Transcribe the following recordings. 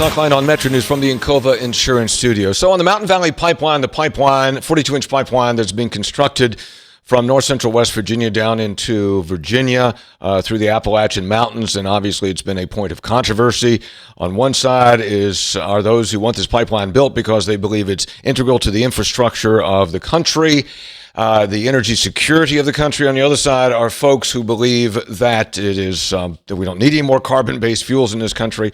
Talkline on Metro News from the Encova Insurance Studio. So on the Mountain Valley Pipeline, the pipeline, 42-inch pipeline that's being constructed from north central West Virginia down into Virginia through the Appalachian Mountains, and obviously it's been a point of controversy. On one side are those who want this pipeline built because they believe it's integral to the infrastructure of the country, the energy security of the country. On the other side are folks who believe that it is that we don't need any more carbon-based fuels in this country,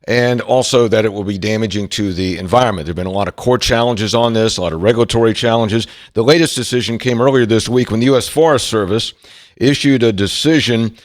and also that it will be damaging to the environment. There have been a lot of court challenges on this, a lot of regulatory challenges. The latest decision came earlier this week when the U.S. Forest Service issued a decision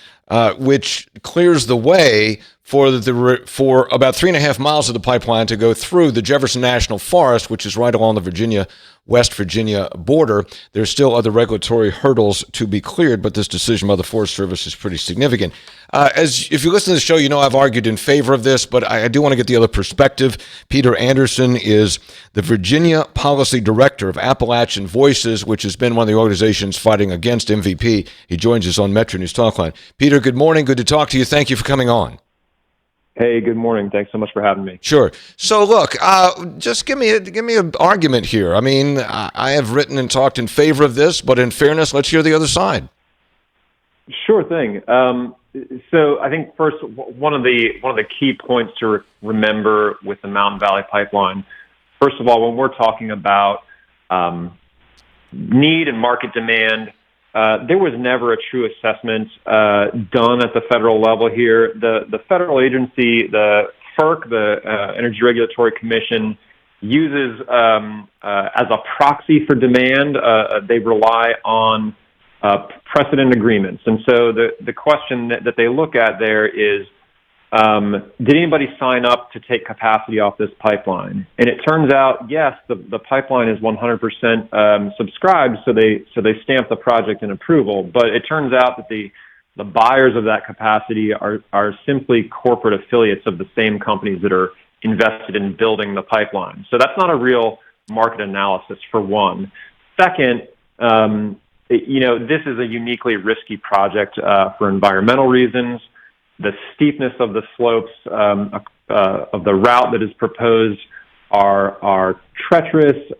which clears the way for about 3.5 miles of the pipeline to go through the Jefferson National Forest, which is right along the West Virginia border. There's still other regulatory hurdles to be cleared, but this decision by the Forest Service is pretty significant. If you listen to the show, you know I've argued in favor of this, but I do want to get the other perspective. Peter Anderson is the Virginia Policy Director of Appalachian Voices, which has been one of the organizations fighting against MVP. He joins us on Metro News Talkline. Peter, good morning. Good to talk to you. Thank you for coming on. Hey, good morning. Thanks so much for having me. Sure. So look, just give me an argument here. I mean, I have written and talked in favor of this, but in fairness, let's hear the other side. Sure thing. So I think first, one of the key points to remember with the Mountain Valley Pipeline, first of all, when we're talking about need and market demand, there was never a true assessment done at the federal level here. The federal agency, the FERC, the Energy Regulatory Commission, uses as a proxy for demand. They rely on precedent agreements. And so the question that they look at there is, did anybody sign up to take capacity off this pipeline? And it turns out, yes, the pipeline is 100% subscribed, so they stamp the project in approval. But it turns out that the buyers of that capacity are simply corporate affiliates of the same companies that are invested in building the pipeline. So that's not a real market analysis, for one. Second, this is a uniquely risky project for environmental reasons. The steepness of the slopes of the route that is proposed are treacherous.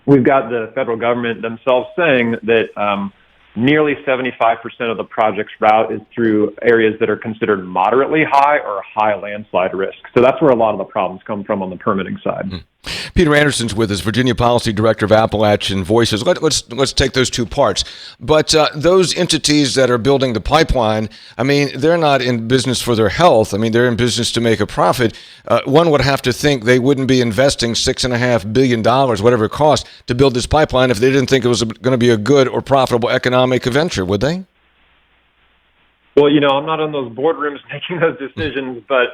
We've got the federal government themselves saying that nearly 75% of the project's route is through areas that are considered moderately high or high landslide risk. So that's where a lot of the problems come from on the permitting side. Peter Anderson's with us, Virginia Policy Director of Appalachian Voices. Let's take those two parts. But those entities that are building the pipeline, I mean, they're not in business for their health. I mean, they're in business to make a profit. One would have to think they wouldn't be investing $6.5 billion, whatever it costs, to build this pipeline if they didn't think it was going to be a good or profitable economic venture, would they? Well, I'm not in those boardrooms making those decisions, but,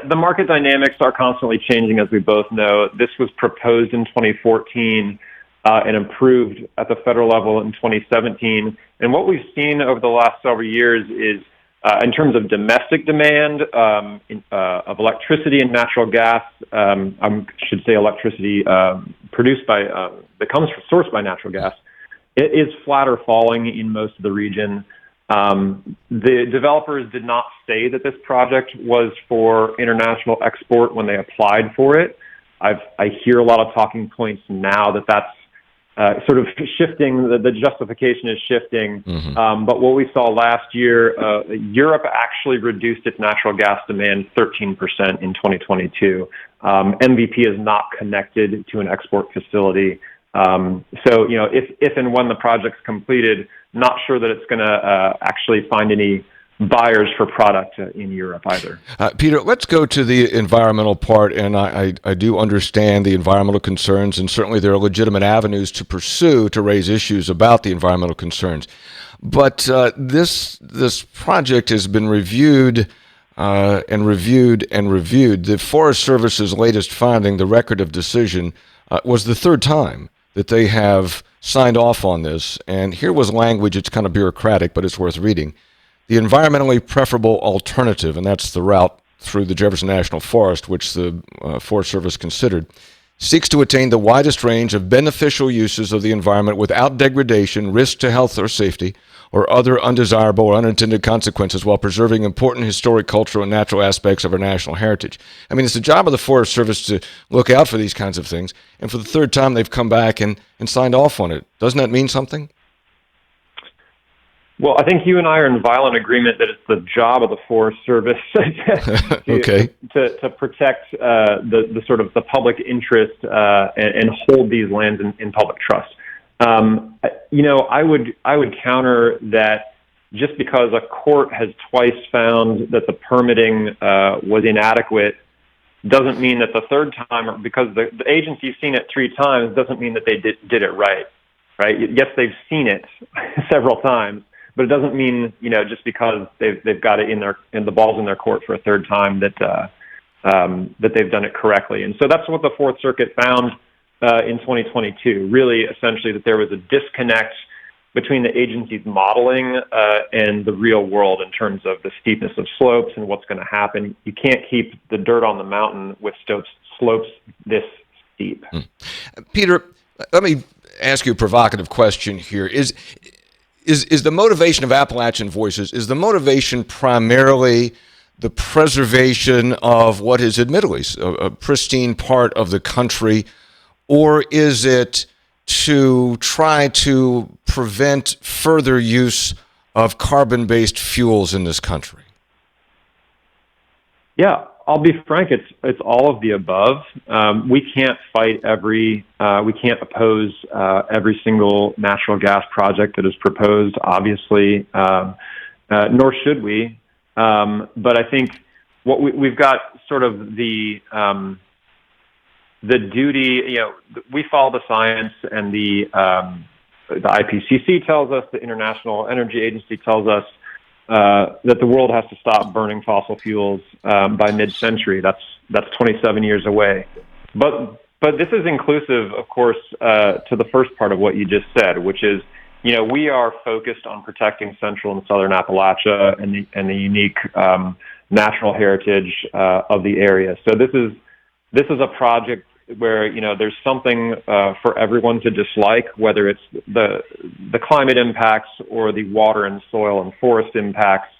the market dynamics are constantly changing, as we both know. This was proposed in 2014 and approved at the federal level in 2017. And what we've seen over the last several years is, in terms of domestic demand of electricity and natural gas, I should say electricity produced by, that comes sourced by natural gas, it is flat or falling in most of the region. The developers did not say that this project was for international export when they applied for it. I hear a lot of talking points now that's sort of shifting. The justification is shifting. But what we saw last year, Europe actually reduced its natural gas demand 13% in 2022. MVP is not connected to an export facility. So, if and when the project's completed, not sure that it's going to actually find any buyers for product in Europe either. Peter, let's go to the environmental part, and I do understand the environmental concerns, and certainly there are legitimate avenues to pursue to raise issues about the environmental concerns. But this project has been reviewed and reviewed and reviewed. The Forest Service's latest finding, the record of decision, was the third time that they have signed off on this. And here was language, it's kind of bureaucratic, but it's worth reading. The environmentally preferable alternative, and that's the route through the Jefferson National Forest, which the Forest Service considered, seeks to attain the widest range of beneficial uses of the environment without degradation, risk to health or safety, or other undesirable or unintended consequences while preserving important historic, cultural, and natural aspects of our national heritage. I mean, it's the job of the Forest Service to look out for these kinds of things, and for the third time they've come back and signed off on it. Doesn't that mean something? Well, I think you and I are in violent agreement that it's the job of the Forest Service to protect the sort of the public interest and hold these lands in public trust. I would counter that just because a court has twice found that the permitting was inadequate doesn't mean that the third time, or because the agency's seen it 3 times, doesn't mean that they did it right. Yes, they've seen it several times, but it doesn't mean, just because they've got it in the ball's in their court for a third time that they've done it correctly. And so that's what the Fourth Circuit found in 2022. Really, essentially, that there was a disconnect between the agency's modeling and the real world in terms of the steepness of slopes and what's going to happen. You can't keep the dirt on the mountain with slopes this steep. Peter, let me ask you a provocative question here. Is the motivation of Appalachian Voices, is the motivation primarily the preservation of what is admittedly a pristine part of the country, or is it to try to prevent further use of carbon-based fuels in this country? Yeah, I'll be frank. It's all of the above. We can't fight we can't oppose every single natural gas project that is proposed, obviously, nor should we. But I think what we've got sort of the duty. We follow the science, and the IPCC tells us, the International Energy Agency tells us, that the world has to stop burning fossil fuels by mid-century. That's 27 years away. But this is inclusive, of course, to the first part of what you just said, which is, we are focused on protecting central and southern Appalachia and the unique natural heritage of the area. So this is a project where there's something for everyone to dislike, whether it's the climate impacts or the water and soil and forest impacts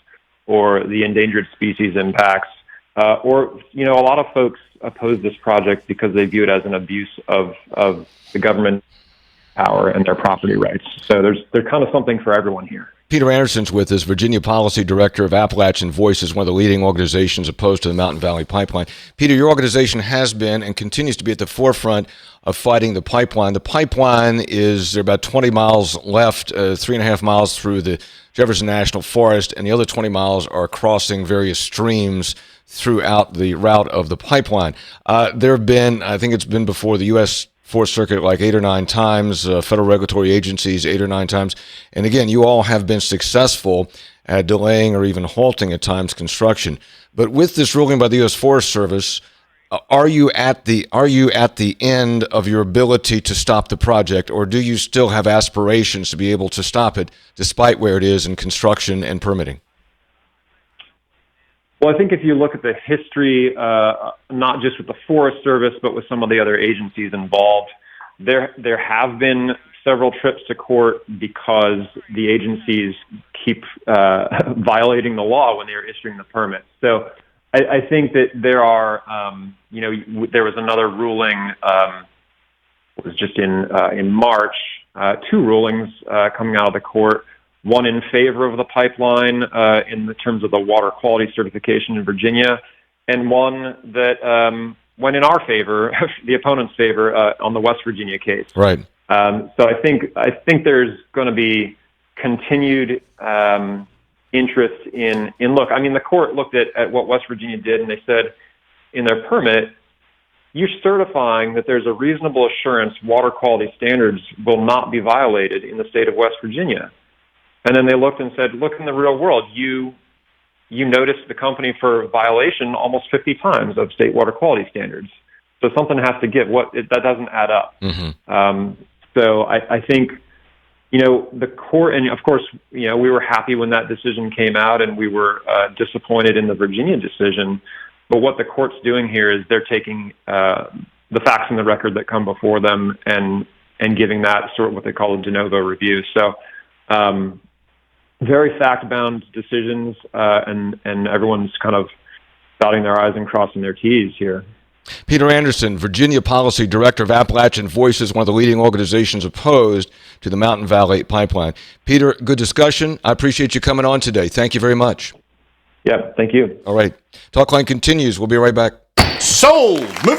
or the endangered species impacts, or a lot of folks oppose this project because they view it as an abuse of the government power and their property rights. So there's kind of something for everyone here. Peter Anderson's with us, Virginia Policy Director of Appalachian Voices, one of the leading organizations opposed to the Mountain Valley Pipeline. Peter, your organization has been and continues to be at the forefront of fighting the pipeline. The pipeline there are about 20 miles left, 3.5 miles through the Jefferson National Forest, and the other 20 miles are crossing various streams throughout the route of the pipeline. There have been, I think it's been before the U.S. Fourth Circuit like 8 or 9 times, federal regulatory agencies 8 or 9 times. And again, you all have been successful at delaying or even halting at times construction. But with this ruling by the U.S. Forest Service, are you at the end of your ability to stop the project, or do you still have aspirations to be able to stop it despite where it is in construction and permitting? Well, I think if you look at the history, not just with the Forest Service, but with some of the other agencies involved, there have been several trips to court because the agencies keep violating the law when they're issuing the permits. So I think that there are, there was another ruling, it was just in March, 2 rulings coming out of the court. One in favor of the pipeline in the terms of the water quality certification in Virginia, and one that went in our favor, the opponent's favor, on the West Virginia case. Right. So I think there's going to be continued interest in look. I mean, the court looked at what West Virginia did, and they said in their permit, you're certifying that there's a reasonable assurance water quality standards will not be violated in the state of West Virginia. And then they looked and said, look, in the real world, you noticed the company for violation almost 50 times of state water quality standards. So something has to give. That doesn't add up. Mm-hmm. So I think, the court, and of course, we were happy when that decision came out, and we were disappointed in the Virginia decision. But what the court's doing here is they're taking the facts and the record that come before them and giving that sort of what they call a de novo review. So very fact-bound decisions, and everyone's kind of dotting their I's and crossing their T's here. Peter Anderson, Virginia Policy Director of Appalachian Voices, one of the leading organizations opposed to the Mountain Valley Pipeline. Peter, good discussion. I appreciate you coming on today. Thank you very much. Yeah, thank you. All right. Talkline continues. We'll be right back. Sold.